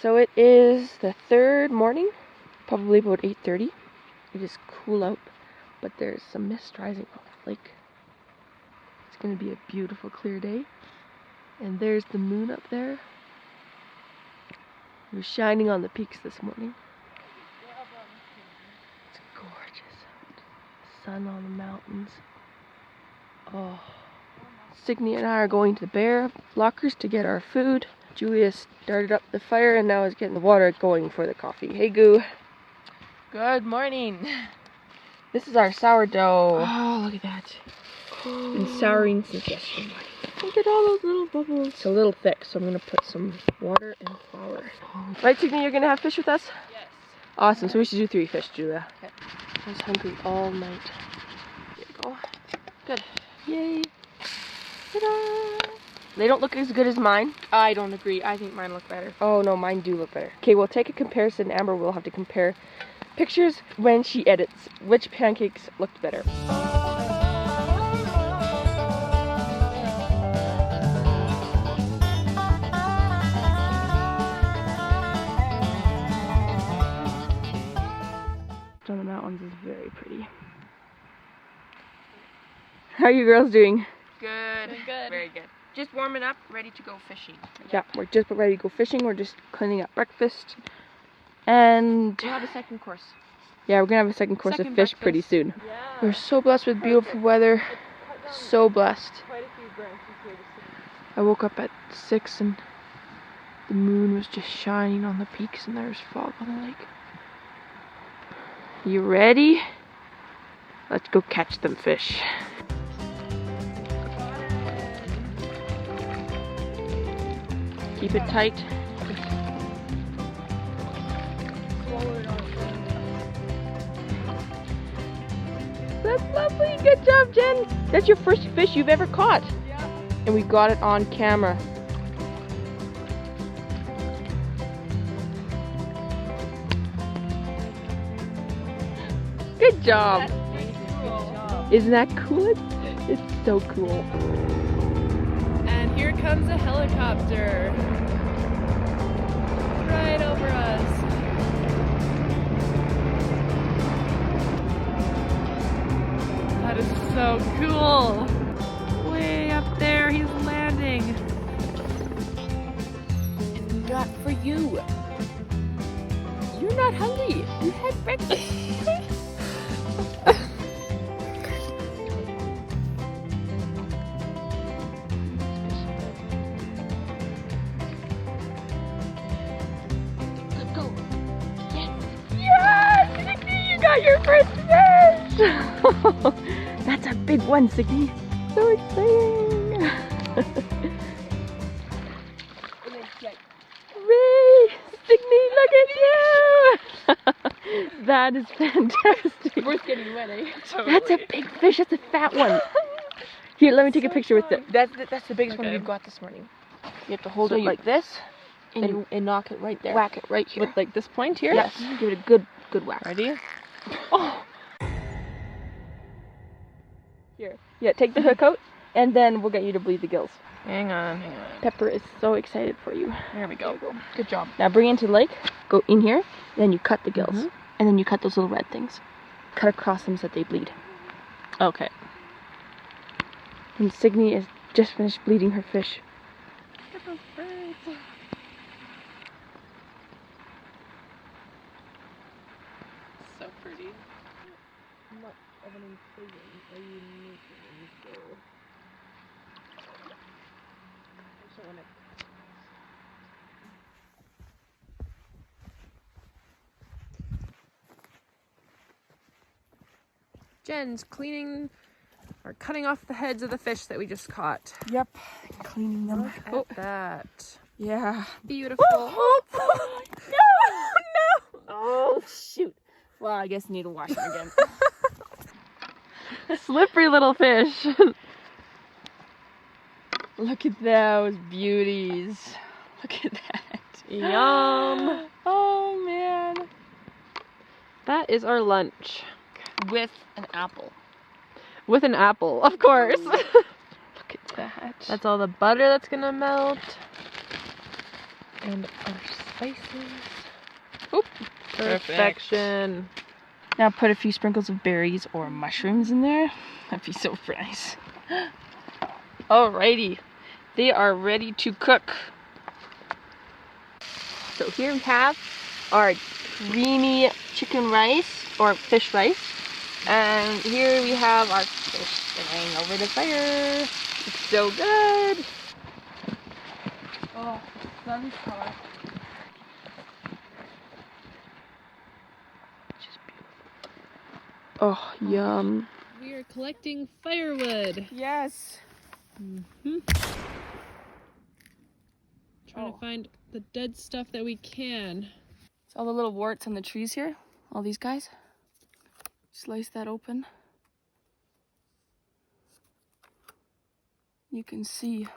So it is the third morning, probably about 8:30. It is cool out, but there's some mist rising off the lake. It's going to be a beautiful clear day. And there's the moon up there. It was shining on the peaks this morning. It's gorgeous out. Sun on the mountains. Oh. Signy and I are going to the bear lockers to get our food. Julia started up the fire and now is getting the water going for the coffee. Hey, Goo. Good morning. This is our sourdough. Oh, look at that. Been souring since yesterday. Look at all those little bubbles. It's a little thick, so I'm going to put some water and flour. Right, Signy, you're going to have fish with us? Yes. Awesome, so we should do 3 fish, Julia. Okay. I was hungry all night. Here you go. Good. Yay. Ta-da! They don't look as good as mine. I don't agree. I think mine look better. Oh no, mine do look better. Okay, we'll take a comparison. Amber will have to compare pictures when she edits which pancakes looked better. On the mountains is very pretty. How are you girls doing? Good. Good. Very good. Just warming up, ready to go fishing. Yeah, we're just ready to go fishing. We're just cleaning up breakfast. And We'll have a second course. yeah, we're gonna have a second course of fish pretty soon. Yeah. We're so blessed with beautiful weather. So blessed. Quite a few branches here to see. I woke up at 6 and the moon was just shining on the peaks and there was fog on the lake. You ready? Let's go catch them fish. Keep it tight. That's lovely. Good job, Jen. That's your first fish you've ever caught. Yeah. And we got it on camera. Good job. Cool. Isn't that cool? It's so cool. And here comes a helicopter. Right over us. That is so cool. Way up there, he's landing. Not for you. You're not hungry. You had breakfast. Yes! Signy, you got your first fish! That's a big one, Signy. So exciting! Hooray! Signy, look at you! That is fantastic. Worth getting wet, eh? That's a big fish. That's a fat one. Here, let me take a picture with it. That's the biggest one Okay. we've got this morning. You have to hold So it you- like this And knock it right there. whack it right here. With like this point here? Yes, give it a good whack. Ready? Oh. Here. Yeah, take the hook out, and then we'll get you to bleed the gills. Hang on. Pepper is so excited for you. There we go. Good job. Now bring it into the lake, go in here, then you cut the gills. Mhm. And then you cut those little red things. Cut across them so that they bleed. Okay. And Signy is just finished bleeding her fish. So pretty. Jen's cleaning or cutting off the heads of the fish that we just caught. Yep, cleaning them. Look at that. Yeah. Beautiful. Oh, no! Oh, shoot. Well, I guess I need to wash them again. Slippery little fish. Look at those beauties. Look at that. Yum. Oh, man. That is our lunch. With an apple. With an apple, of course. Look at that. That's all the butter that's gonna melt. And our spices. Oop. Perfect. Perfection. Now put a few sprinkles of berries or mushrooms in there. That'd be so nice. Alrighty, they are ready to cook. So here we have our creamy chicken rice or fish rice. And here we have our fish going over the fire. It's so good. Oh, lovely color. Just beautiful. Oh, yum. We are collecting firewood. Yes. Trying to find the dead stuff that we can. It's all the little warts on the trees here. All these guys. Slice that open. You can see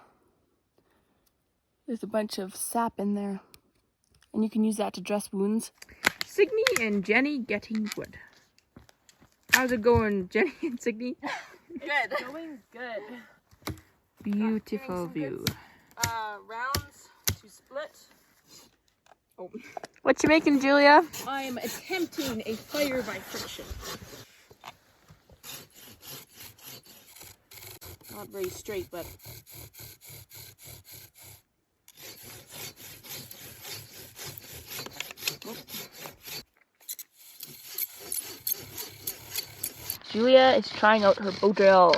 there's a bunch of sap in there. And you can use that to dress wounds. Signe and Jenny getting wood. How's it going, Jenny and Signe? Good. Going good. Beautiful view. Rounds to split. Oh. What you making, Julia? I'm attempting a fire by friction. Not very straight, but Julia is trying out her bow drill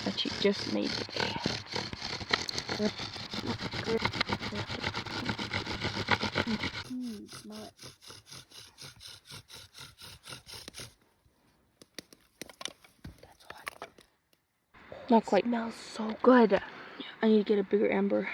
that she just made today. smell it. That's hot. Not quite. It smells so good. I need to get a bigger ember.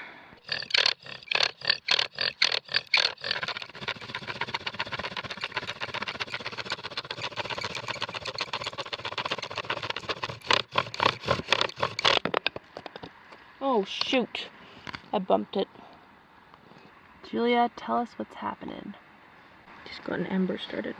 Oh shoot, I bumped it. Julia, tell us what's happening. Just got an ember started.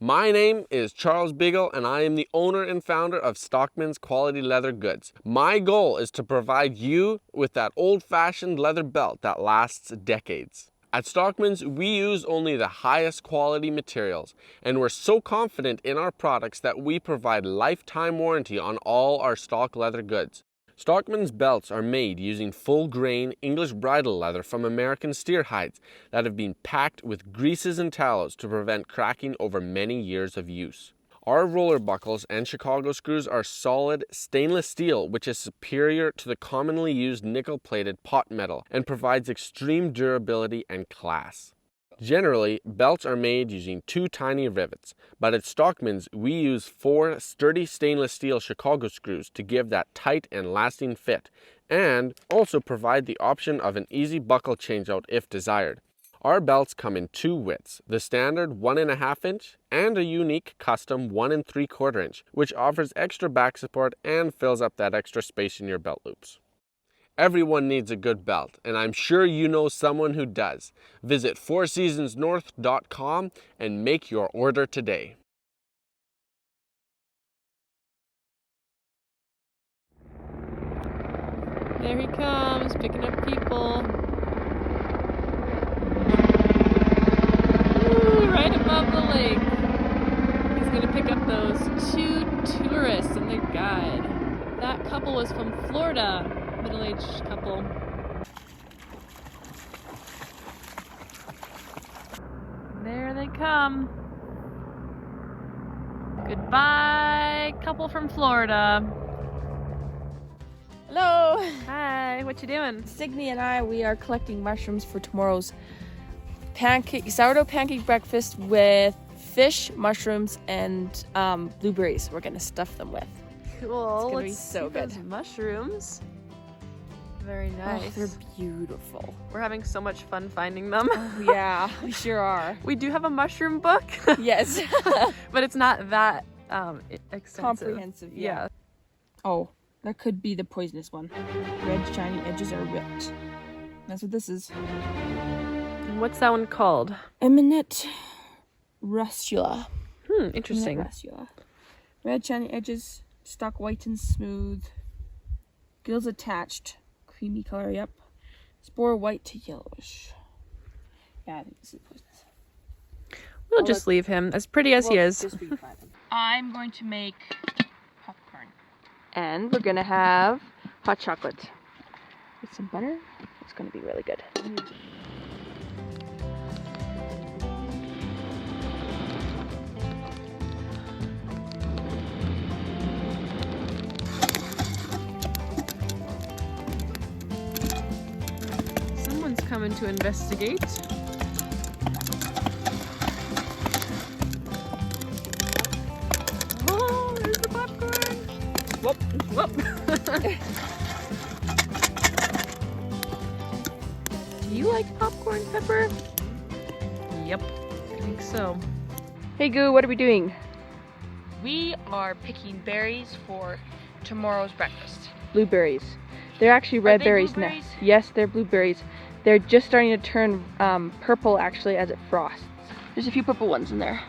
My name is Charles Biegel and I am the owner and founder of Stockman's Quality Leather Goods. My goal is to provide you with that old-fashioned leather belt that lasts decades. At Stockman's, we use only the highest quality materials, and we're so confident in our products that we provide lifetime warranty on all our stock leather goods. Stockman's belts are made using full-grain English bridle leather from American steer hides that have been packed with greases and tallows to prevent cracking over many years of use. Our roller buckles and Chicago screws are solid stainless steel, which is superior to the commonly used nickel-plated pot metal and provides extreme durability and class. Generally, belts are made using 2 tiny rivets, but at Stockman's we use 4 sturdy stainless steel Chicago screws to give that tight and lasting fit, and also provide the option of an easy buckle changeout if desired. Our belts come in 2 widths, the standard 1.5 inch and a unique custom 1 3/4 inch, which offers extra back support and fills up that extra space in your belt loops. Everyone needs a good belt, and I'm sure you know someone who does. Visit fourseasonsnorth.com and make your order today. There he comes, picking up people. Ooh, right above the lake. He's gonna pick up those 2 tourists and their guide. That couple was from Florida, middle-aged couple. There they come. Goodbye, couple from Florida. Hello! Hi, what you doing? Signe and I, we are collecting mushrooms for tomorrow's sourdough pancake breakfast with fish, mushrooms, and blueberries we're gonna stuff them with. Cool. It's gonna be Let's so see those good. mushrooms. Very nice. Oh, they're beautiful. We're having so much fun finding them. Yeah, we sure are. We do have a mushroom book, Yes. but it's not that extensive. Comprehensive, yeah. Oh, that could be the poisonous one. Red shiny edges are ripped. That's what this is. And what's that one called? Eminent rustula. Interesting. Eminent rustula. Red shiny edges, stalk white and smooth. Gills attached. Creamy color, yep. Spore white to yellowish. Yeah, I think this is poisonous. We'll just leave him, as pretty as he is. I'm going to make popcorn. And we're gonna have hot chocolate with some butter. It's gonna be really good. Someone's coming to investigate. Oh, there's the popcorn. Whoop, whoop. Do you like popcorn, Pepper? Yep, I think so. Hey Goo, what are we doing? We are picking berries for tomorrow's breakfast. Blueberries. They're actually red they berries now. blueberries? Yes, they're blueberries. They're just starting to turn purple actually as it frosts. There's a few purple ones in there.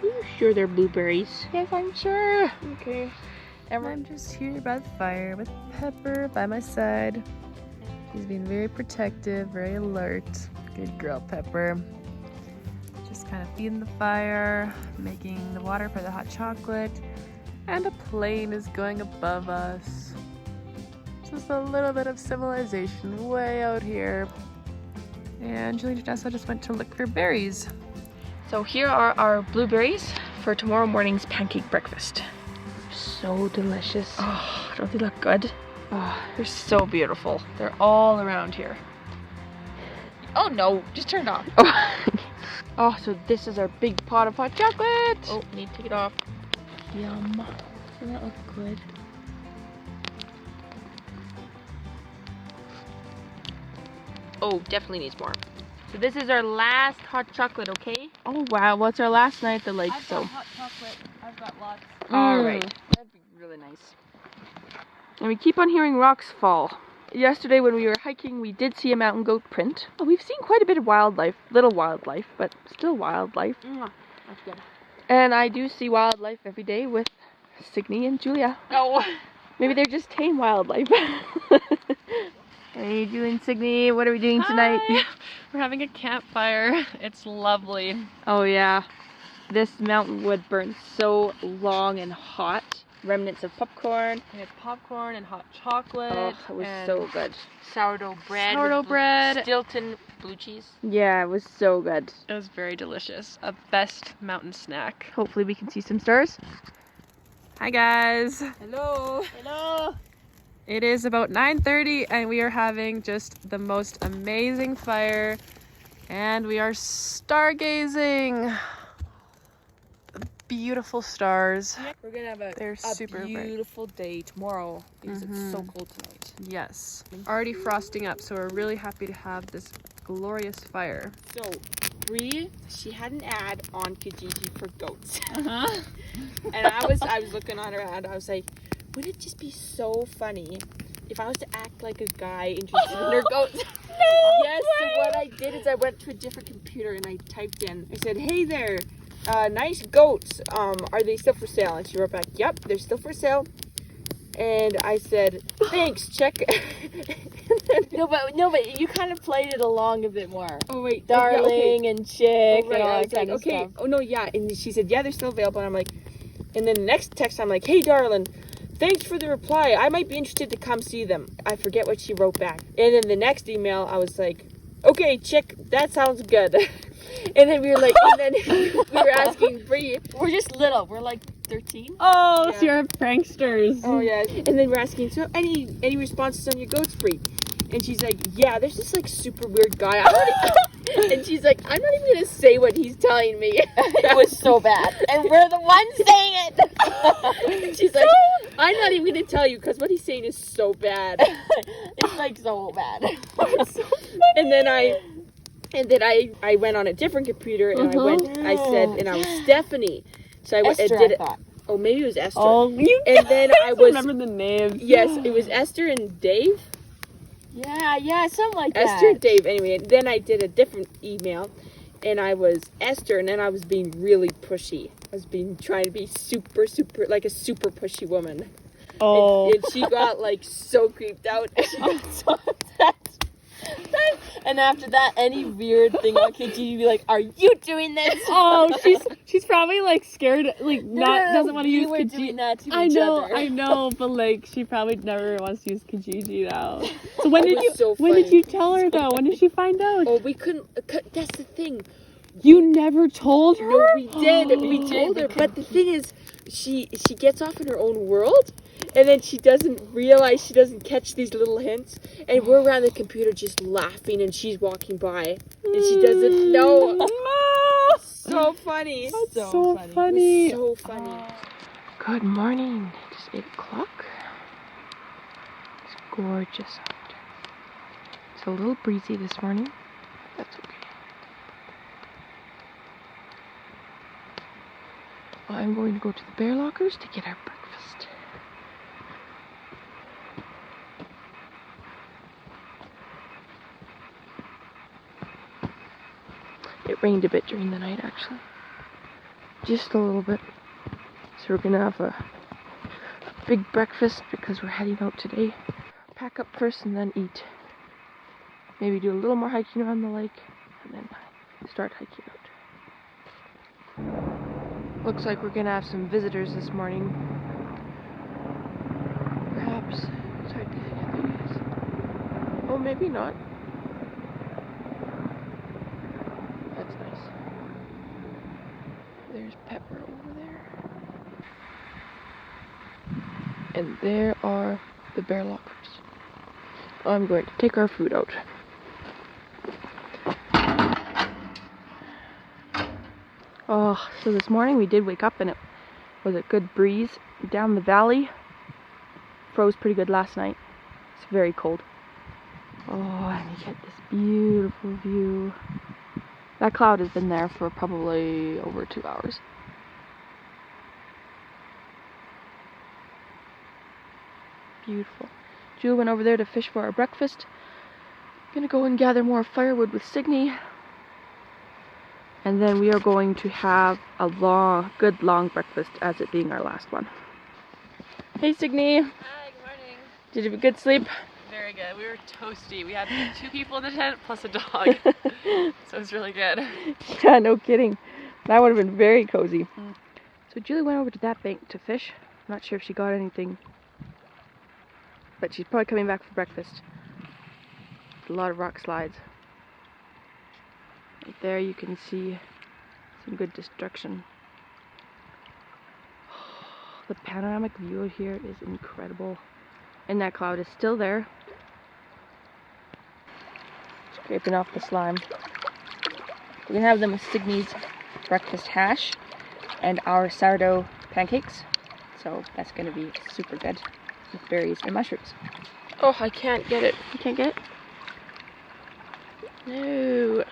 Are you sure they're blueberries? Yes, I'm sure. Okay. And I'm just here by the fire with Pepper by my side. She's being very protective, very alert. Good girl, Pepper. Just kind of feeding the fire, making the water for the hot chocolate, and a plane is going above us. Just a little bit of civilization way out here. And Julie and Jenessa just went to look for berries. So here are our blueberries for tomorrow morning's pancake breakfast. So delicious. Oh, don't they look good? Oh, they're so beautiful. They're all around here. Oh no, just turn it off. Oh, so this is our big pot of hot chocolate. Oh, need to take it off. Yum. Doesn't that look good? Oh, definitely needs more. So this is our last hot chocolate, okay? Oh wow, well it's our last night at the lake, so. hot chocolate. I've got lots. Alright. That'd be really nice. And we keep on hearing rocks fall. Yesterday when we were hiking, we did see a mountain goat print. Oh, we've seen quite a bit of wildlife. Little wildlife, but still wildlife. That's good. And I do see wildlife every day with Signe and Julia. Oh. Maybe they're just tame wildlife. How are you doing, Signe? What are we doing tonight? Hi. We're having a campfire. It's lovely. Oh yeah. This mountain wood burns so long and hot. Remnants of popcorn. We had popcorn and hot chocolate. Oh, it was and so good. Sourdough bread. Sourdough bread. Stilton blue cheese. Yeah, it was so good. It was very delicious. A best mountain snack. Hopefully we can see some stars. Hi guys. Hello. Hello. It is about 9:30 and we are having just the most amazing fire and we are stargazing. The beautiful stars. We're gonna have They're super bright. beautiful day tomorrow because it's so cold tonight. Yes. Already frosting up, so we're really happy to have this glorious fire. So, Bree, she had an ad on Kijiji for goats. And I was looking on her ad, I was like, would it just be so funny if I was to act like a guy interested in her goats? Yes, so what I did is I went to a different computer and I typed in, I said, hey there, nice goats, are they still for sale? And she wrote back, yep, they're still for sale. And I said, thanks, check. No, but you kind of played it along a bit more. Oh wait, Darling and chick oh, right. and all I that was like, kind of okay. stuff. Oh no, yeah. And she said, yeah, they're still available. And I'm like, and then the next text, I'm like, hey, darling, thanks for the reply. I might be interested to come see them. I forget what she wrote back. And then the next email, I was like, okay, chick, that sounds good. And then we were like, and then we were asking Bree. We're just little. We're like 13. Oh, Yeah. so you're pranksters. Oh yeah. And then we're asking, so any responses on your goats, Bree? And she's like, yeah, there's this like super weird guy. And she's like, I'm not even gonna say what he's telling me. It was so bad. And we're the ones saying it. She's like, I'm not even gonna tell you because what he's saying is so bad. It's like so bad. And then I went on a different computer and I said, and I was Stephanie. So I Esther, did I it. thought. Oh, maybe it was Esther. Oh, you and then I was remember the names. Yes, it was Esther and Dave. Yeah, something like Esther and Dave. Anyway, and then I did a different email, and I was Esther, and then I was being really pushy. I was trying to be super, like a super pushy woman. Oh. And she got like so creeped out. She got so upset. And after that, any weird thing on Kijiji, you'd be like, "Are you doing this?" Oh, she's probably like scared, like doesn't want to use Kijiji. Kijiji. That to I each know, other. I know, but like she probably never wants to use Kijiji now. So when It did was you so when did funny. you tell her though? When did she find out? Oh, we couldn't. That's the thing. You never told her? No, we did. We told her. But the thing is, she gets off in her own world, and then she doesn't realize, she doesn't catch these little hints. And we're around the computer just laughing, and she's walking by, and she doesn't know. So funny. That's so funny. So funny. Good morning. It's 8 o'clock. It's gorgeous out. It's a little breezy this morning. That's okay. I'm going to go to the bear lockers to get our breakfast. It rained a bit during the night, actually. Just a little bit. So we're gonna have a big breakfast because we're heading out today. Pack up first and then eat. Maybe do a little more hiking around the lake and then start hiking out. Looks like we're gonna have some visitors this morning. Perhaps. It's hard to think who it is. Oh, maybe not. That's nice. There's Pepper over there. And there are the bear lockers. I'm going to take our food out. Oh, so this morning we did wake up and it was a good breeze down the valley. Froze pretty good last night. It's very cold. Oh, and you get this beautiful view. That cloud has been there for probably over 2 hours. Beautiful. Julie went over there to fish for our breakfast. Gonna go and gather more firewood with Signe. And then we are going to have a good long breakfast as it being our last one. Hey Signe! Hi, good morning. Did you have a good sleep? Very good. We were toasty. We had 2 people in the tent plus a dog. So it was really good. Yeah, no kidding. That would have been very cozy. So Julie went over to that bank to fish. I'm not sure if she got anything. But she's probably coming back for breakfast. A lot of rock slides. Right there you can see some good destruction. The panoramic view here is incredible. And that cloud is still there. Scraping off the slime. We're gonna have them with Signe's breakfast hash and our sourdough pancakes. So that's gonna be super good with berries and mushrooms. Oh, I can't get it. You can't get it? No.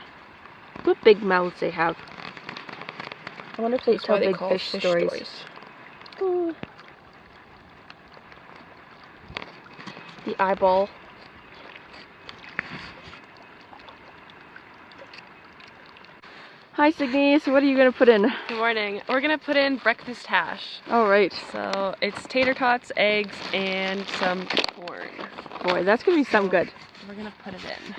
What big mouths they have. I wonder if they tell big fish stories. Ooh. The eyeball. Hi Signe, so what are you going to put in? Good morning. We're gonna put in breakfast hash. Alright. So it's tater tots, eggs, and some corn. Boy, that's going to be some good. We're gonna put it in.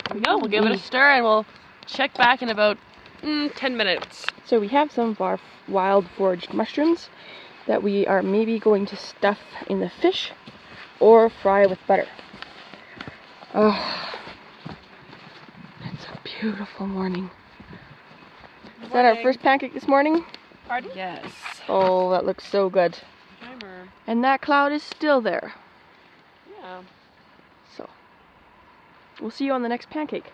There we go. We'll give it a stir and we'll check back in about 10 minutes. So we have some of our wild foraged mushrooms that we are maybe going to stuff in the fish or fry with butter. Oh, it's a beautiful morning. Is that our first pancake this morning? Pardon? Yes. Oh, that looks so good. Timer. And that cloud is still there. Yeah. So, we'll see you on the next pancake.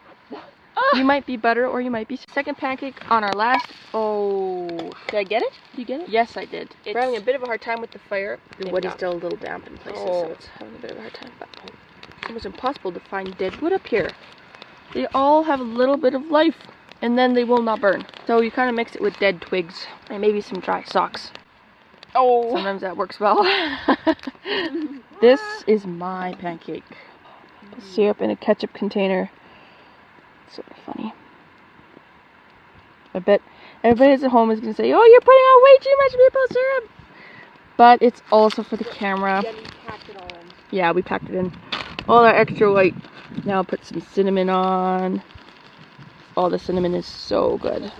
You might be butter or you might be second pancake on our last. Oh, did I get it? Did you get it? Yes, I did. We're having a bit of a hard time with the fire. The wood is still a little damp in places, so it's having a bit of a hard time. But it's almost impossible to find dead wood up here. They all have a little bit of life. and then they will not burn. So you kind of mix it with dead twigs and maybe some dry socks. Oh. Sometimes that works well. This is my pancake. Syrup in a ketchup container. It's sort of funny. I bet everybody at home is going to say, oh, you're putting on way too much maple syrup. But it's also for the camera. Yeah, we packed it all in. Yeah, we packed it in. All our extra white. Now put some cinnamon on. Oh, the cinnamon is so good.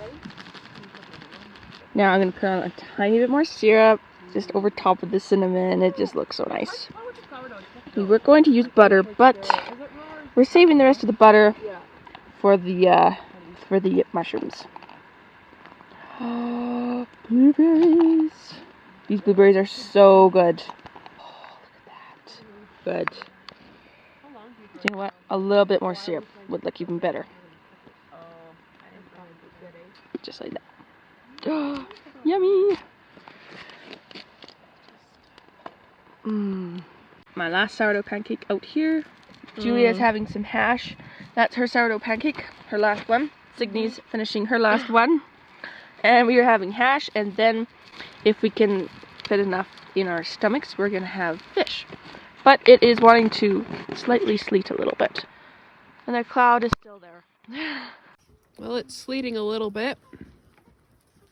Now I'm going to put on a tiny bit more syrup just over top of the cinnamon. It just looks so nice. We were going to use butter, but we're saving the rest of the butter for the mushrooms. Oh, blueberries. These blueberries are so good. Oh, look at that. Good. You know what? A little bit more syrup would look even better. Just like that. Oh, yummy. My last sourdough pancake out here. Julia's having some hash. That's her sourdough pancake, her last one. Signy's finishing her last one. And we are having hash, and then if we can fit enough in our stomachs, we're gonna have fish. But it is wanting to slightly sleet a little bit. And the cloud is still there. Well, it's sleeting a little bit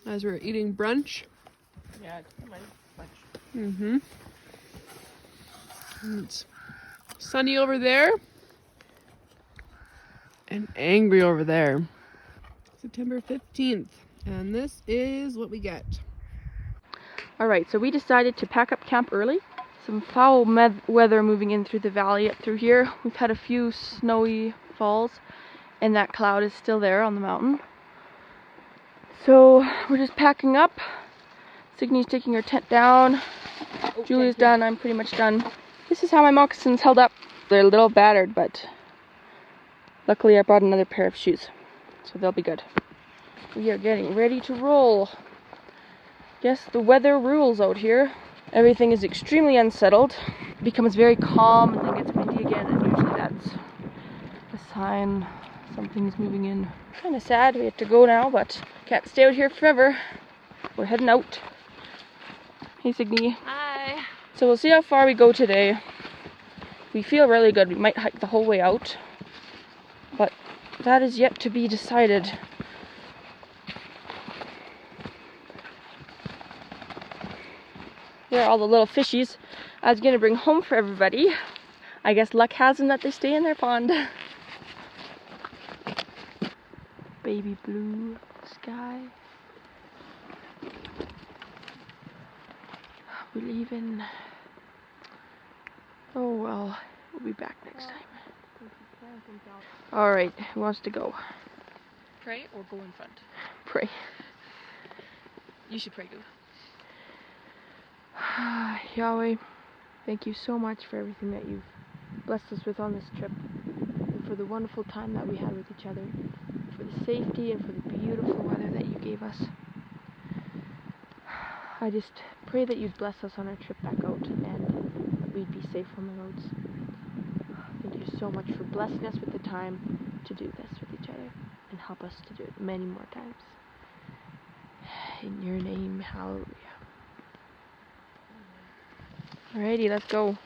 as we're eating brunch. Yeah, it's my lunch. Mm-hmm. It's sunny over there and angry over there. September 15th. And this is what we get. Alright, so we decided to pack up camp early. Some foul weather moving in through the valley up through here. We've had a few snowy falls, and that cloud is still there on the mountain. So we're just packing up. Signy's taking her tent down. Julia's done, I'm pretty much done. This is how my moccasins held up. They're a little battered, but luckily I brought another pair of shoes, so they'll be good. We are getting ready to roll. Yes, the weather rules out here. Everything is extremely unsettled. It becomes very calm and then gets windy again, and usually that's a sign something's moving in. Kind of sad we have to go now, but can't stay out here forever. We're heading out. Hey, Signy. Hi. So we'll see how far we go today. We feel really good. We might hike the whole way out, but that is yet to be decided. There are all the little fishies I was gonna bring home for everybody. I guess luck has them that they stay in their pond. Baby blue sky. We're leaving. Oh well, we'll be back next time. Alright, who wants to go? Pray or go in front? Pray. You should pray, Goo. Yahweh, thank you so much for everything that you've blessed us with on this trip, and for the wonderful time that we had with each other, for the safety and for the beautiful weather that you gave us. I just pray that you'd bless us on our trip back out and that we'd be safe on the roads. Thank you so much for blessing us with the time to do this with each other and help us to do it many more times. In your name, hallelujah. Alrighty, let's go.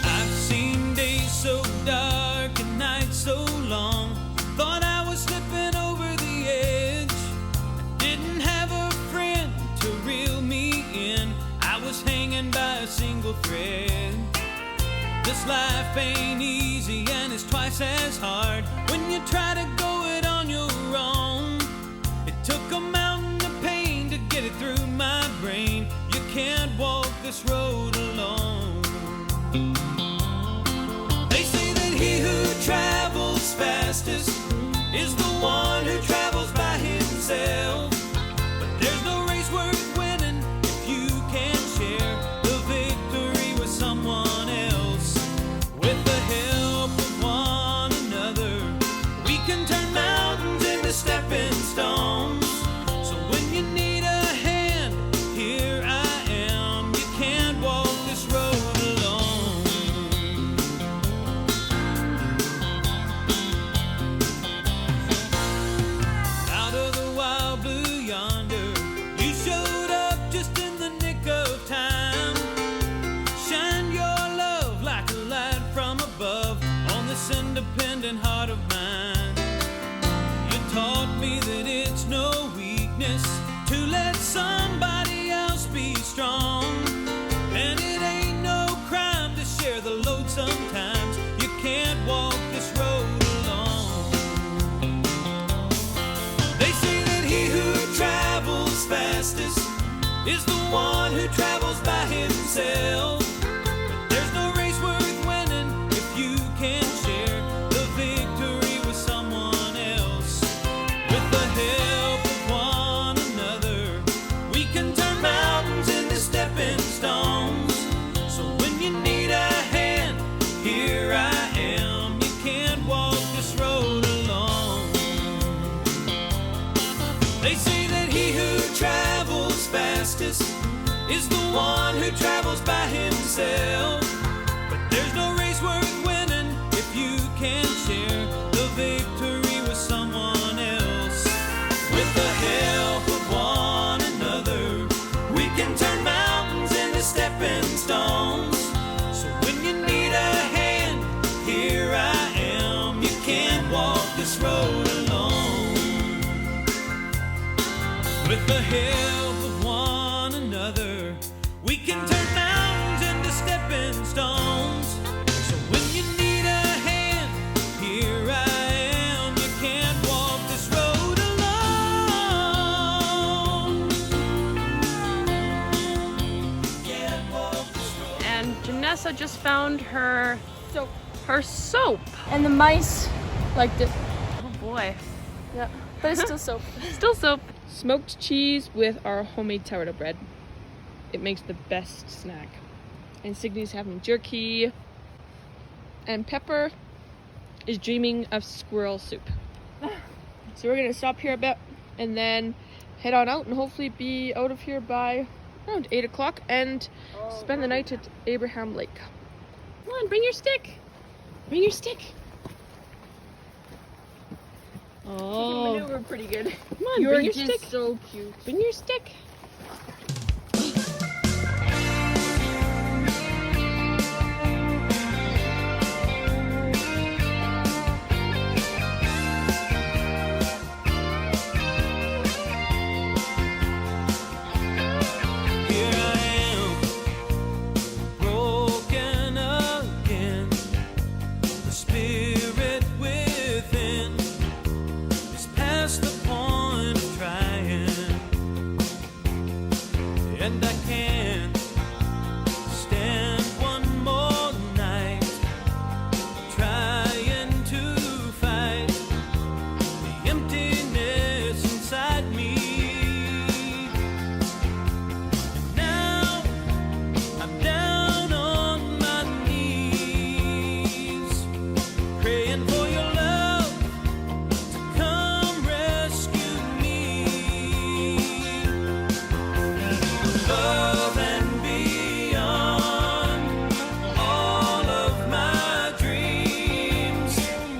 I've seen days so dark and nights so long. Thought I was slipping over the edge. I didn't have a friend to reel me in. I was hanging by a single thread. This life ain't easy and it's twice as hard when you try to go it on your own. It took a mountain of pain to get it through my brain. You can't walk this road alone. They say that he who travels fastest is the one who travels by himself. But there's no race worth winning if you can't share the victory with someone else. With the help of one another, we can turn mountains into stepping stones. So when you is the one who travels by himself. But there's no race worth winning if you can share the victory with someone else. With the help of one another, we can turn mountains into stepping stones. So when you need a hand, here I am. You can't walk this road alone. They say that he who travels fastest is the one who travels by himself. But there's no race worth winning if you can share the victory with someone else. With the help of one another, we can turn mountains into stepping stones. So when you need a hand, here I am. You can't walk this road alone. With the help of one another, we can turn mountains into stepping stones. So when you need a hand, here I am. You can't walk this road alone. Can't walk this road. And Jenessa just found her Soap. her soap. And the mice liked it. Oh boy. Yeah, but it's still soap. Still soap. Smoked cheese with our homemade sourdough bread. It makes the best snack. And Signy's having jerky. And Pepper is dreaming of squirrel soup. So we're gonna stop here a bit and then head on out and hopefully be out of here by around 8 o'clock and spend the night at Abraham Lake. Come on, bring your stick. Bring your stick. Oh, Maneuver pretty good. come on, bring your stick. So cute. Bring your stick. Here I am, broken again. The spirit within is past the point of trying, and I can't stand one more night trying to fight the emptiness inside me. Now I'm down on my knees, praying for your love to come rescue me. Above and beyond all of my dreams,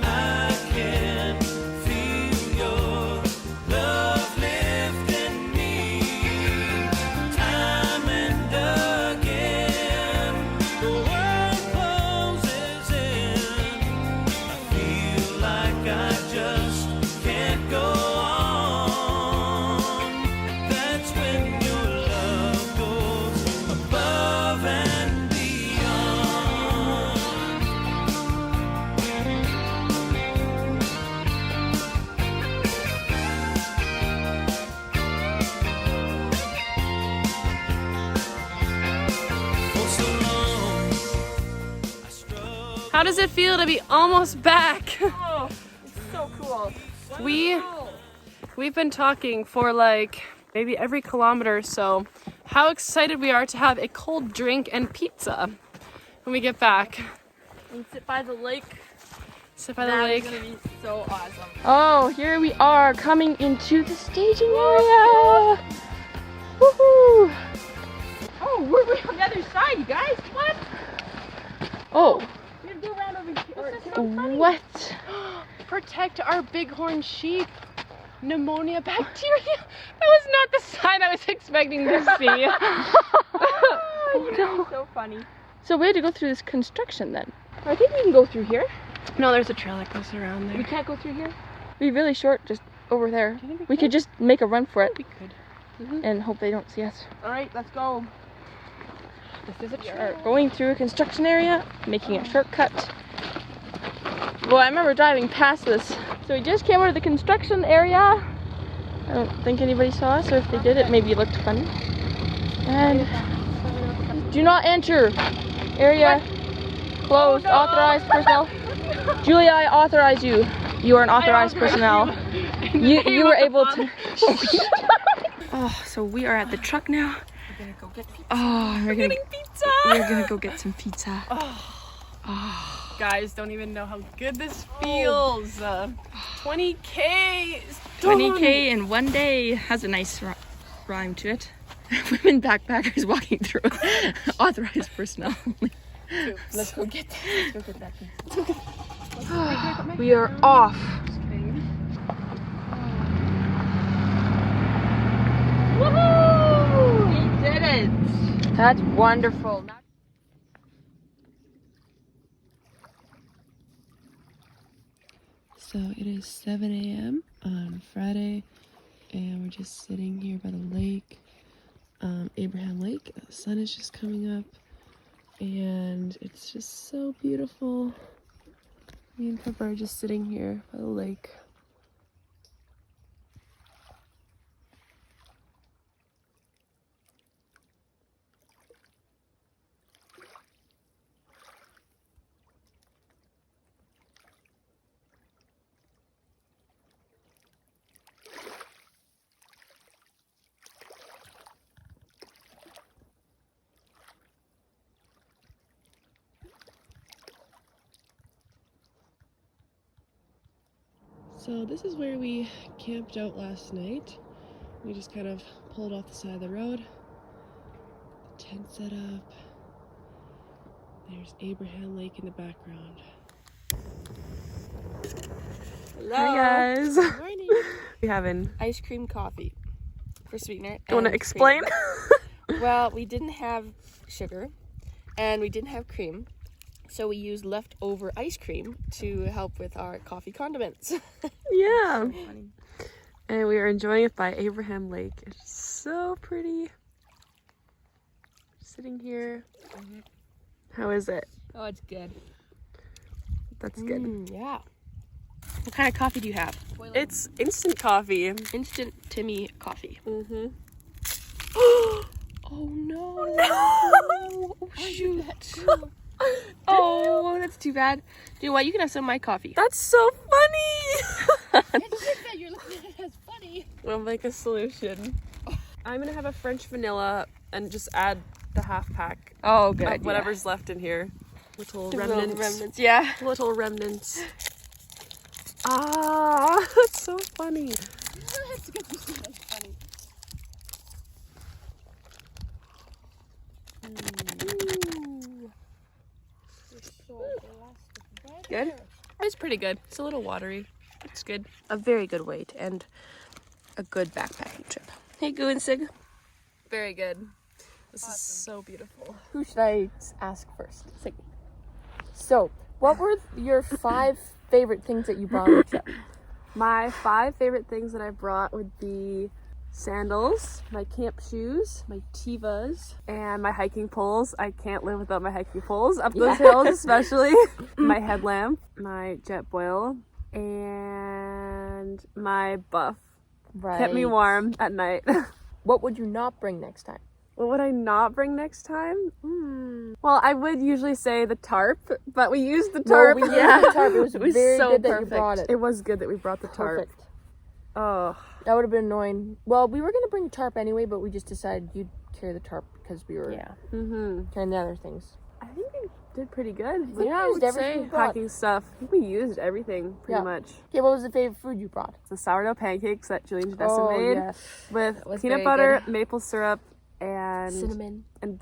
I can feel your love lifting me. Time and again, the world closes in. I feel like I just can't go on. That's when your love goes above and beyond. For so long, I struggled. How does it feel to be almost back? Oh, it's so cool. We've been talking for like maybe every kilometer or so how excited we are to have a cold drink and pizza when we get back. And sit by the lake. Sit by the That lake. is gonna be so awesome. Oh, here we are coming into the staging area. Woohoo! Oh, we're on the other side, you guys. What? Oh, We have to go around over here. what? Protect our bighorn sheep. Pneumonia bacteria. That was not the sign I was expecting to see. No. So funny. So we had to go through this construction then. I think we can go through here. No, there's a trail that goes around We there. can't go through here. We're really short, just over there. Do you think We could just make a run for it We could. and hope they don't see us. All right, let's go. This is a We are going through a construction area, making a shortcut. Well, I remember driving past this. So we just came out of the construction area. I don't think anybody saw us, or if they did, it maybe looked funny. And do not enter. Area closed. Authorized personnel. Julia, I authorize you. You are an authorized personnel. You were able to. Oh, so we are at the truck now. We're gonna go get pizza. Oh, we're Getting pizza. gonna go get some pizza. Oh. Guys, don't even know how good this feels. 20K. 20K in one day has a nice rhyme to it. Women backpackers walking through authorized personnel. Let's go get that. Let's go get that pizza. We are off. Woohoo! We did it. That's wonderful. So it is 7 a.m. on Friday, and we're just sitting here by the lake, Abraham Lake. The sun is just coming up, and it's just so beautiful. Me and Pepper are just sitting here by the lake. So this is where we camped out last night. We just kind of pulled off the side of the road. The tent set up. There's Abraham Lake in the background. Hello. Hi guys. Good morning. We having. Ice cream coffee for sweetener. Do you want to and explain? cream. Well, we didn't have sugar and we didn't have cream. So we used leftover ice cream to help with our coffee condiments. Yeah. And we are enjoying it by Abraham Lake. It's so pretty. Sitting here. How is it? Oh, it's good. That's good. Yeah. What kind of coffee do you have? It's instant coffee. Instant Timmy coffee. Mm-hmm. Oh no! Oh shoot! Oh, that's too bad. You know what? You can have some of my coffee. That's so funny! You're looking at it as funny. We'll make a solution. I'm gonna have a French vanilla and just add the half pack Oh, of good. whatever's left in here. Little remnants. Yeah. Little remnants. Ah, that's so funny. Good. It's pretty good. It's a little watery. It's good. A very good way to end a good backpacking trip. Hey, Goo and Sig. Very good. This is so beautiful. Who should I ask first? Sig. So, what were your 5 favorite things that you brought on the trip? My 5 favorite things that I brought would be sandals, my camp shoes, my Tevas, and my hiking poles. I can't live without my hiking poles up those hills, especially. My headlamp, my jet boil, and my buff. Right. Kept me warm at night. What would you not bring next time? What would I not bring next time? Well, I would usually say the tarp, but we used the tarp. Well, we used the tarp. It was very so good perfect. that you brought it. It was good that we brought the tarp. Perfect. Oh, That would have been annoying. Well, we were going to bring a tarp anyway, but we just decided you'd carry the tarp because we were carrying the other things. I think we did pretty good. We I used would everything say we brought. hiking stuff. I think we used everything pretty much. Okay, what was the favorite food you brought? The sourdough pancakes that Julie and Jenessa made yes. with was peanut very butter, maple syrup, and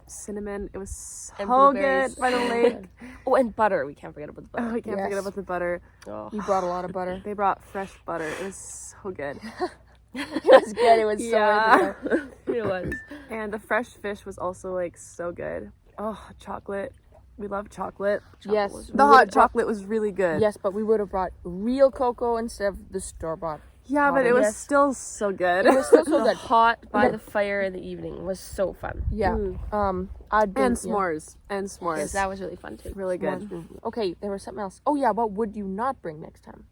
Cinnamon. It was so And good blueberries. by the lake. Oh, and butter. We can't forget about the butter. Oh, I can't forget Yes. about the butter. Oh. You brought a lot of butter. They brought fresh butter. It was so good. It was good. It was so worth it. It was. And the fresh fish was also like so good. Oh, chocolate. We love chocolate. Yes. The hot chocolate was really good. Yes, but we would have brought real cocoa instead of the store-bought. Yeah, but it was Yes. still so good. It was still so good. Hot by the fire in the evening was so fun. Yeah. I'd been, And s'mores. And s'mores. Yes, that was really fun too. really good. Okay, there was something else. Oh yeah, what would you not bring next time?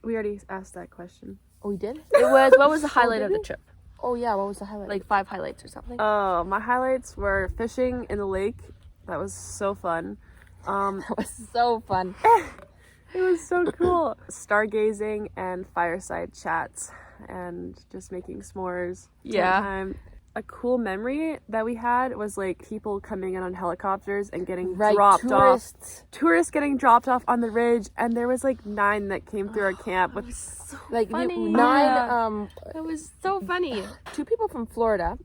We already asked that question. Oh, we did? It was. What was the highlight of the trip? Oh yeah, what was the highlight? Like 5 highlights or something. Oh, my highlights were fishing in the lake. That was so fun. That was so fun. It was so cool. Stargazing and fireside chats and just making s'mores. Yeah. Time. A cool memory that we had was like people coming in on helicopters and getting dropped off. Tourists getting dropped off on the ridge, and there was like 9 that came through our camp with Like funny. 9 It was so funny. 2 people from Florida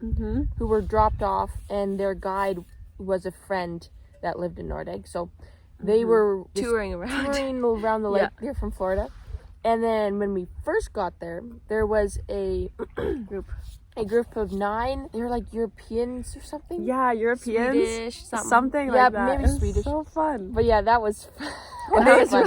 who were dropped off, and their guide was a friend that lived in Nordegg. So they were just Touring around. touring around the lake. Yeah. They're from Florida. And then when we first got there, there was a group of 9. They were like Europeans or something. Yeah, Europeans. Swedish, Something Yeah, like that. maybe It was Swedish. so fun. But yeah, that was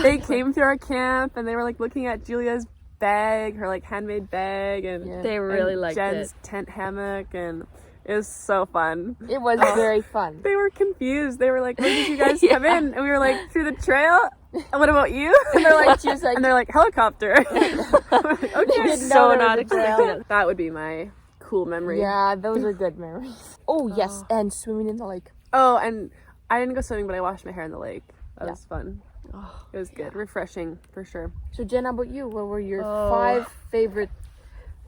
They came through our camp and they were like looking at Julia's bag, her like handmade bag, and Yeah. They really liked Jen's it. tent hammock, and it was so fun. It was very fun. They were confused. They were like, "Where did you guys come in?" And we were like, "Through the trail." And what about you? And they're like, She was like, and they're like, "Helicopter." they Okay, didn't so know there not was a trail. expecting that would be my cool memory. Yeah, those are good memories. Oh yes, and swimming in the lake. Oh, and I didn't go swimming, but I washed my hair in the lake. That Yeah. was fun. It was good, refreshing for sure. So Jen, how about you? What were your 5 favorite?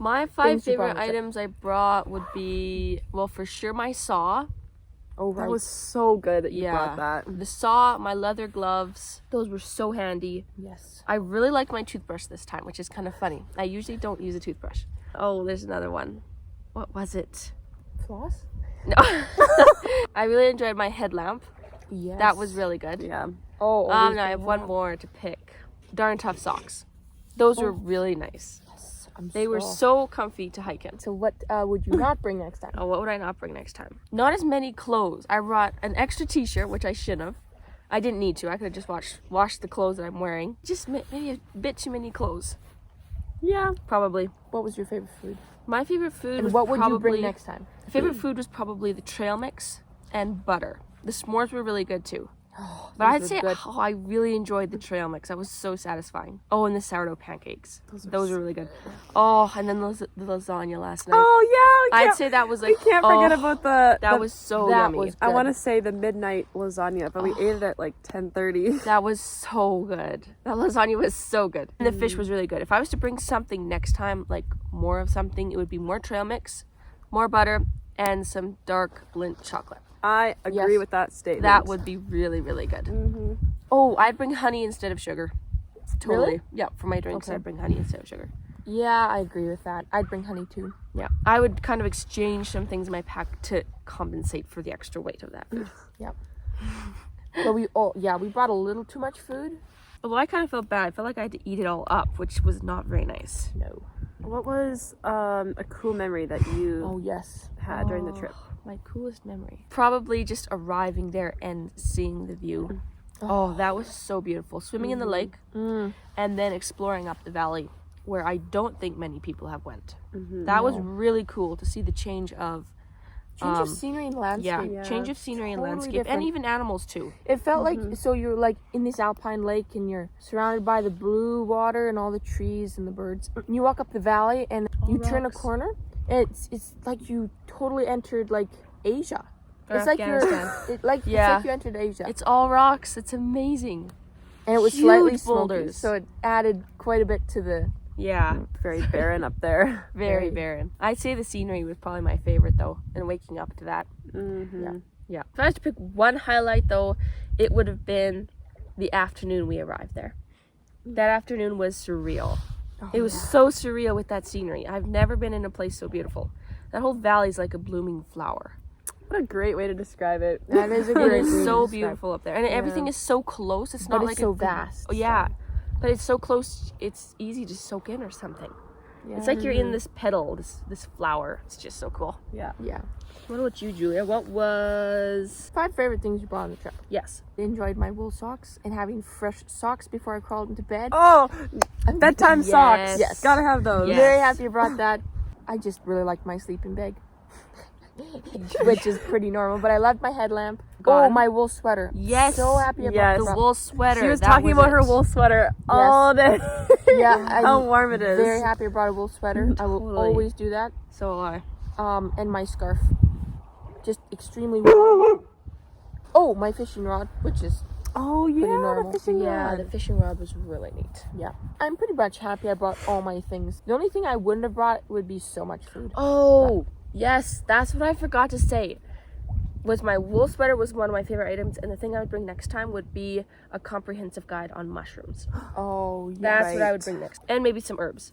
My 5 Things you brought favorite on the trip. items I brought would be, well, for sure my saw. Oh right. That was so good that you Yeah. brought that. The saw, my leather gloves, those were so handy. yes. I really liked my toothbrush this time, which is kind of funny. I usually don't use a toothbrush. Oh, there's another one. What was it? Floss. No. I really enjoyed my headlamp. Yes. That was really good. Yeah. Oh. No, I have one more to pick. Darn Tough socks. Those were really nice. They were so comfy to hike in. So what would you not bring next time? Oh, what would I not bring next time? Not as many clothes. I brought an extra t-shirt, which I shouldn't have. I didn't need to. I could have just washed the clothes that I'm wearing. Just maybe a bit too many clothes. Yeah. Probably. What was your favorite food? My favorite food And was what would you bring probably- next time? favorite food was probably the trail mix and butter. The s'mores were really good too. But I'd say I really enjoyed the trail mix. That was so satisfying. Oh, and the sourdough pancakes. Those were really good. Oh, and then the lasagna last night. Oh yeah. I'd say that was like, We can't forget about the. that was so that yummy. was I good. want to say the midnight lasagna, but we ate it at like 10:30. That was so good. That lasagna was so good. And the fish was really good. If I was to bring something next time, like more of something, it would be more trail mix, more butter, and some dark Lindt chocolate. I agree Yes. with that statement. That would be really, really good. Oh, I'd bring honey instead of sugar. Totally. Really? Yeah, for my drinks, Okay. I'd bring honey instead of sugar. Yeah, I agree with that. I'd bring honey too. Yeah. I would kind of exchange some things in my pack to compensate for the extra weight of that food. But we brought a little too much food. Although I kind of felt bad. I felt like I had to eat it all up, which was not very nice. No. What was a cool memory that you Oh yes. had during the trip? My coolest memory. Probably just arriving there and seeing the view. Oh, that was so beautiful. Swimming in the lake and then exploring up the valley where I don't think many people have went. That was really cool to see the change of Change of scenery and landscape. Yeah. change of scenery and Totally landscape different. and even animals too. It felt like, so you're like in this alpine lake and you're surrounded by the blue water and all the trees and the birds. And you walk up the valley and you turn a rocks. corner. And it's like you totally entered like Asia. Or It's like you're Afghanistan. it's like you entered Asia. It's all rocks. It's amazing. And it was huge slightly smoky, boulders. so it added quite a bit to the. Yeah, Very barren up there. very barren. I'd say the scenery was probably my favorite though, and waking up to that. Yeah. If I was to pick one highlight though, it would have been the afternoon we arrived there. That afternoon was surreal. It was so surreal with that scenery. I've never been in a place so beautiful. That whole valley's like a blooming flower. What a great way to describe it. That is a It great is way to so describe. beautiful up there, and everything is so close. It's But not it's like so a vast. Oh yeah, but it's so close. It's easy to soak in or something. It's like you're in this petal, this flower. It's just so cool. Yeah. Yeah. What about you, Julia? What was 5 favorite things you brought on the trip. yes? I enjoyed my wool socks and having fresh socks before I crawled into bed. Oh, bedtime socks. Yes. Gotta have those. Yes. Very happy you brought that. I just really liked my sleeping bag. which is pretty normal. But I loved my headlamp. Gone. Oh, my wool sweater. Yes. So happy about Yes. the The wool sweater. She was That talking about it. her wool sweater all day. Yeah, How warm it is. Very happy I brought a wool sweater. I will Totally. always do that. So will I. And my scarf. Just extremely warm. Oh, my fishing rod, which is Oh yeah, pretty normal. the fishing Yeah, rod. the fishing rod was really neat. Yeah. I'm pretty much happy I brought all my things. The only thing I wouldn't have brought would be so much food. Oh, yes, that's what I forgot to say. Was my wool sweater was one of my favorite items, and the thing I would bring next time would be a comprehensive guide on mushrooms. Oh yeah. That's what I would bring next. And maybe some herbs.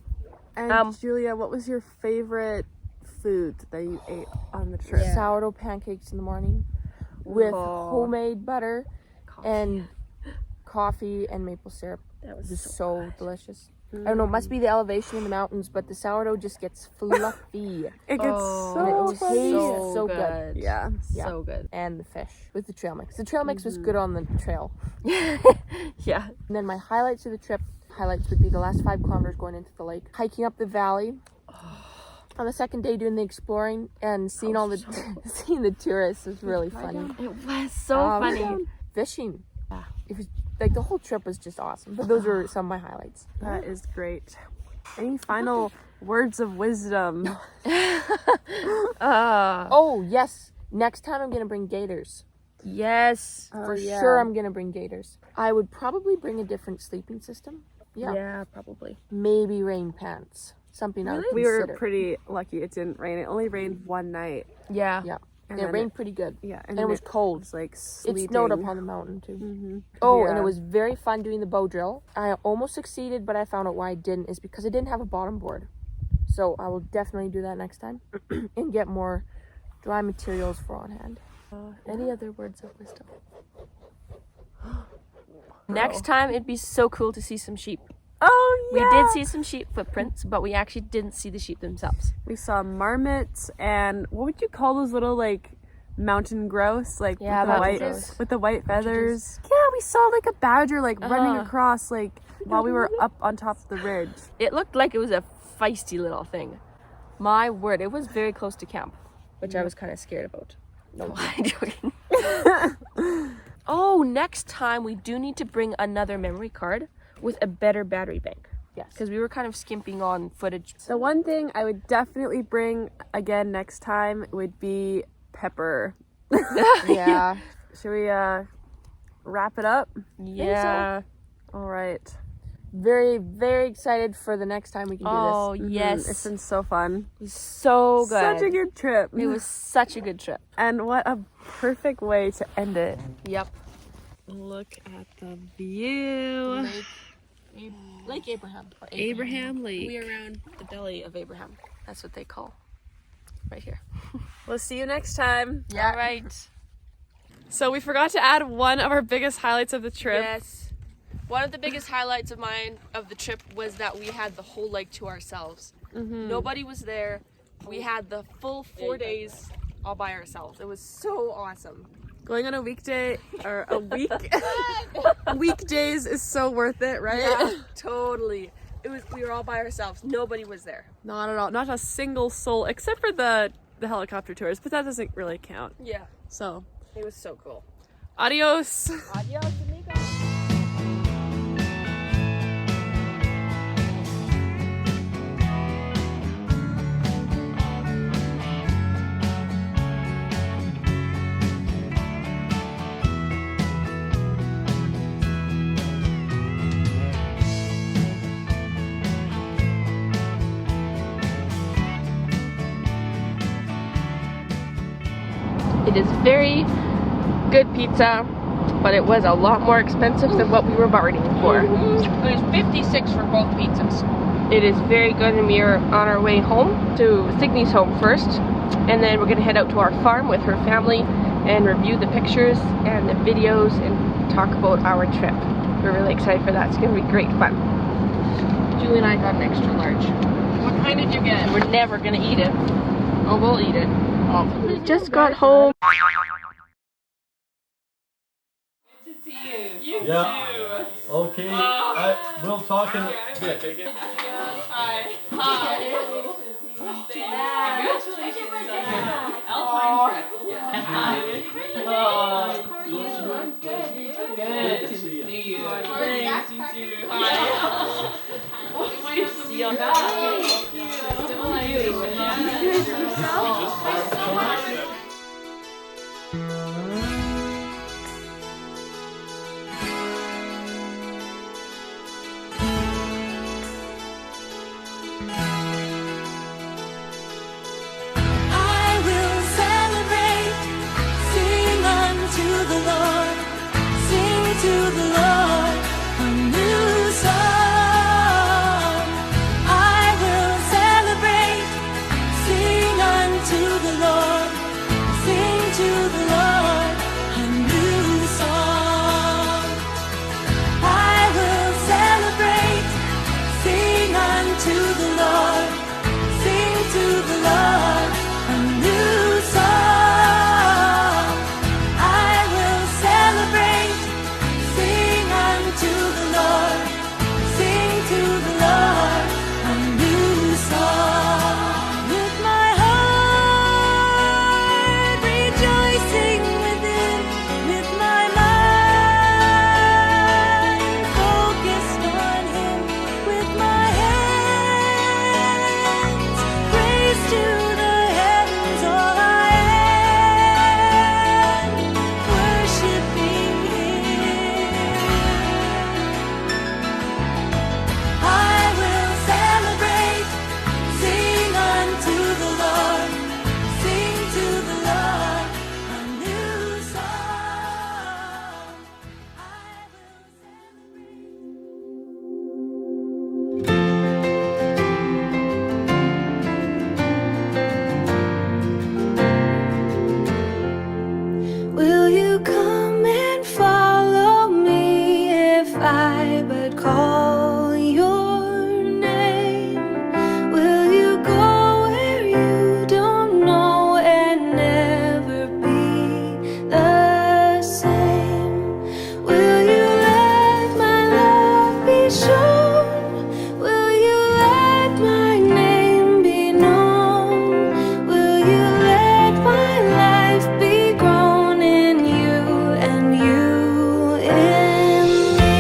And Julia, what was your favorite food that you ate on the trip? Sourdough pancakes in the morning with homemade butter and coffee and maple syrup. That was Just Oh so delicious. I don't know, it must be the elevation in the mountains, but the sourdough just gets fluffy. It gets And it so was fluffy. so good. Yeah. So good. And the fish with the trail mix. The trail mix was good on the trail. Yeah. And then my highlights of the trip, would be the last 5 kilometers going into the lake, hiking up the valley. On the second day doing the exploring and seeing all the seeing the tourists was really funny. It was so funny. Fishing. It was like the whole trip was just awesome. But those were some of my highlights. That is great. Any final words of wisdom? Oh yes. Next time I'm gonna bring gators. Yes. For sure I'm gonna bring gators. I would probably bring a different sleeping system. Yeah, probably. Maybe rain pants. Something I would We consider. were pretty lucky it didn't rain. It only rained one night. Yeah. And It then rained pretty good. Yeah. And it was cold. It was like It sleeting. snowed up on the mountain too. Oh, and Yeah. it was very fun doing the bow drill. I almost succeeded, but I found out why I didn't is because I didn't have a bottom board. So I will definitely do that next time and get more dry materials for on hand. Any other words of wisdom? Next time, it'd be so cool to see some sheep. Oh, yeah. We did see some sheep footprints, but we actually didn't see the sheep themselves. We saw marmots and what would you call those little like mountain grouse, like Yeah, with the mountain white grouse. with the white feathers? Yeah, we saw like a badger like running across like while we were up on top of the ridge. It looked like it was a feisty little thing. My word, it was very close to camp, which I was kind of scared about. No, I'm joking. Oh, next time we do need to bring another memory card with a better battery bank. Yes. Because we were kind of skimping on footage. The one thing I would definitely bring again next time would be pepper. Yeah. Should we wrap it up? Yeah. All right. Very, very excited for the next time we can do this. Oh, yes. It's been so fun. It was so good. Such a good trip. It was such a good trip. And what a perfect way to end it. Yep. Look at the view. Lake Abraham. Or Abraham Lake. We're around the belly of Abraham. That's what they call right here. We'll see you next time. Yeah. All right. So we forgot to add one of our biggest highlights of the trip. Yes. One of the biggest highlights of the trip was that we had the whole lake to ourselves. Nobody was there. We had the full 4 days all by ourselves. It was so awesome. Going on a weekday or a week weekdays is so worth it, right? Yeah, totally. We were all by ourselves. Nobody was there. Not at all. Not a single soul except for the helicopter tours, but that doesn't really count. Yeah. So, It was so cool. adios. Adios, amigos. It is very good pizza, but it was a lot more expensive than what we were bargaining for. It was $56 for both pizzas. It is very good, and we are on our way home to Signy's home first, and then we're going to head out to our farm with her family and review the pictures and the videos and talk about our trip. We're really excited for that. It's going to be great fun. Julie and I got an extra large. What kind did you get? We're never going to eat it. Oh, we'll eat it. We just got home. Good to see you. You Yeah. too. Okay, we'll talk in a bit. Hi. Hi. Congratulations. I will celebrate, sing unto the Lord, sing to the Lord a new song. I will celebrate, sing unto the Lord, sing to the Lord a new song. I will celebrate, sing unto the Lord, sing to the Lord a new song. I will celebrate, sing unto the Lord, sing to the Lord a new song. With my heart rejoicing within, with my mind focused on Him, with my hands raised to the heavens, all I am worshiping Him. I will celebrate, sing unto the Lord, sing to the Lord a new song. I will celebrate. Will you come and follow me if I but call your name? Will you go where you don't know and never be the same? Will you let my love be shown? Will you let my name be known? Will you let my life be grown in you and you in me?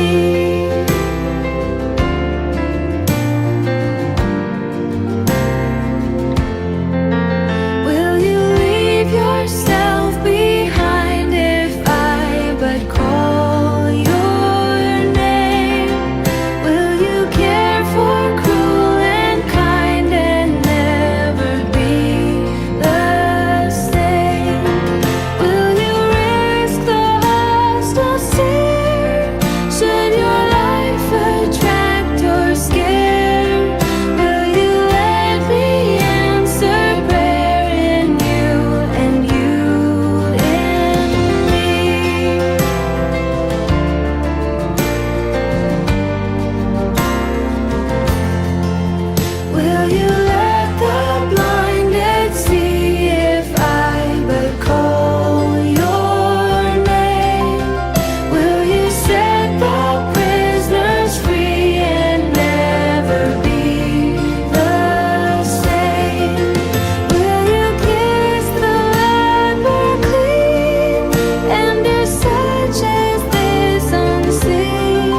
Will you leave yourself behind if I but call your name? Will you care for cruel and kind and never be the same? Will you risk the hostile stare? Should your life attract or scare? Will you let me answer prayer in you and you in me? Will you let the blinded see if I but call your name? Will you set the prisoners free and never be the same? Will you kiss the leper clean and do such as this unseen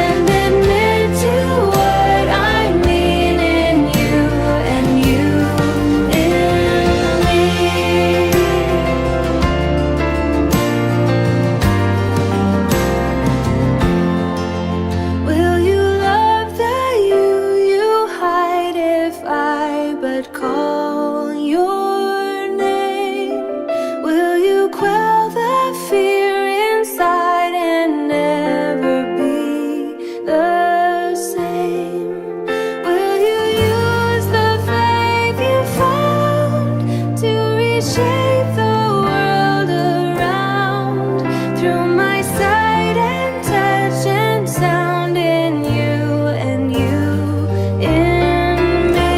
and admit to what I mean in you and you in me? Will you love the you hide if I but call your name? Will you quell the fear inside and never be the same? Will you use the faith you found to reshape the world around through my sight and touch and sound in you and you in me?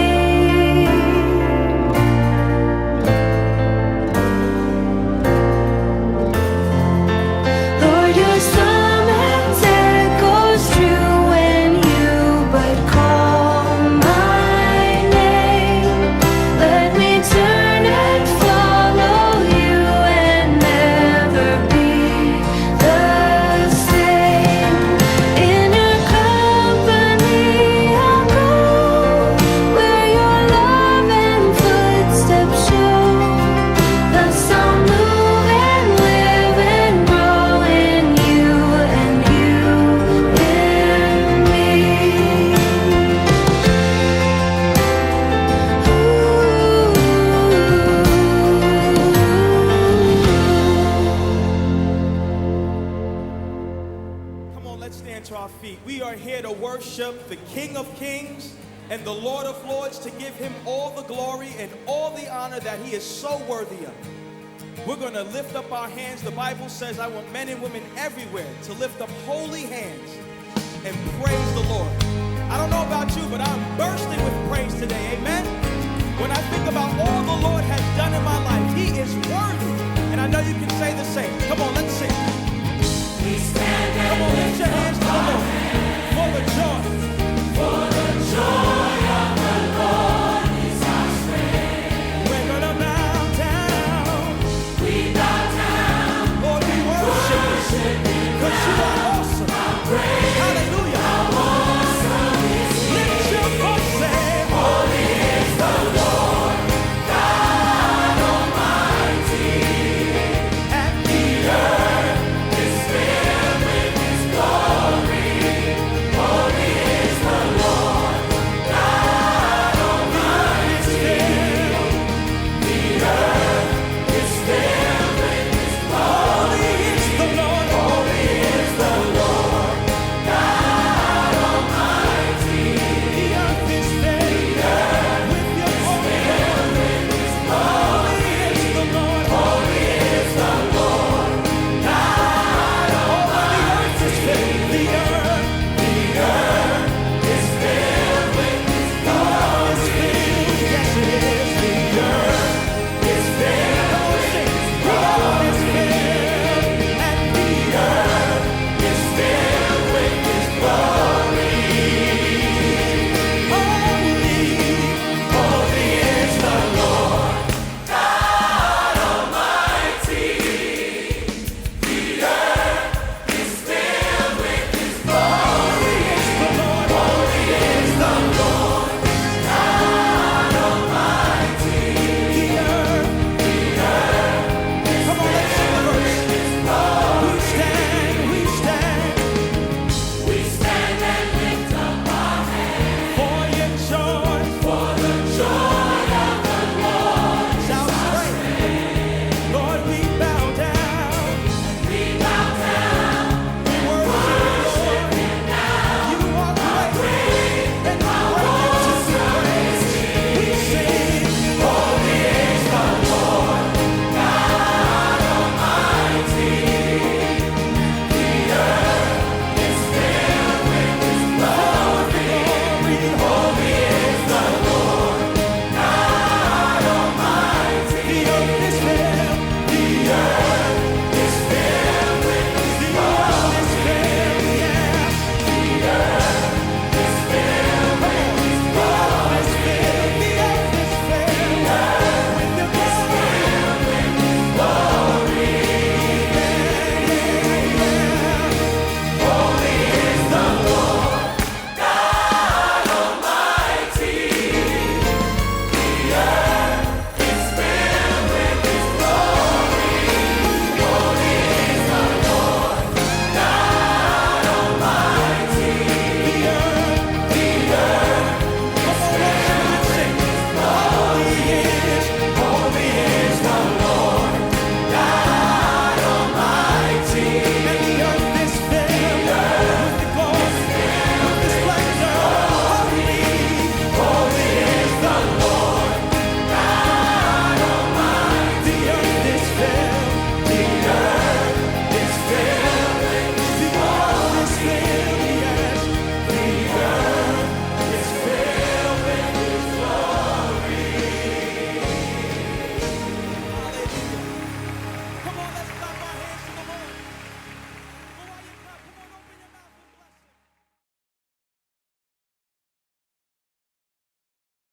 Lord, your summons echoes true when you but call my name. Let me turn and follow worship the King of Kings and the Lord of Lords, to give him all the glory and all the honor that he is so worthy of. We're going to lift up our hands. The Bible says, I want men and women everywhere to lift up holy hands and praise the Lord. I don't know about you, but I'm bursting with praise today. Amen? When I think about all the Lord has done in my life, he is worthy. And I know you can say the same. Come on,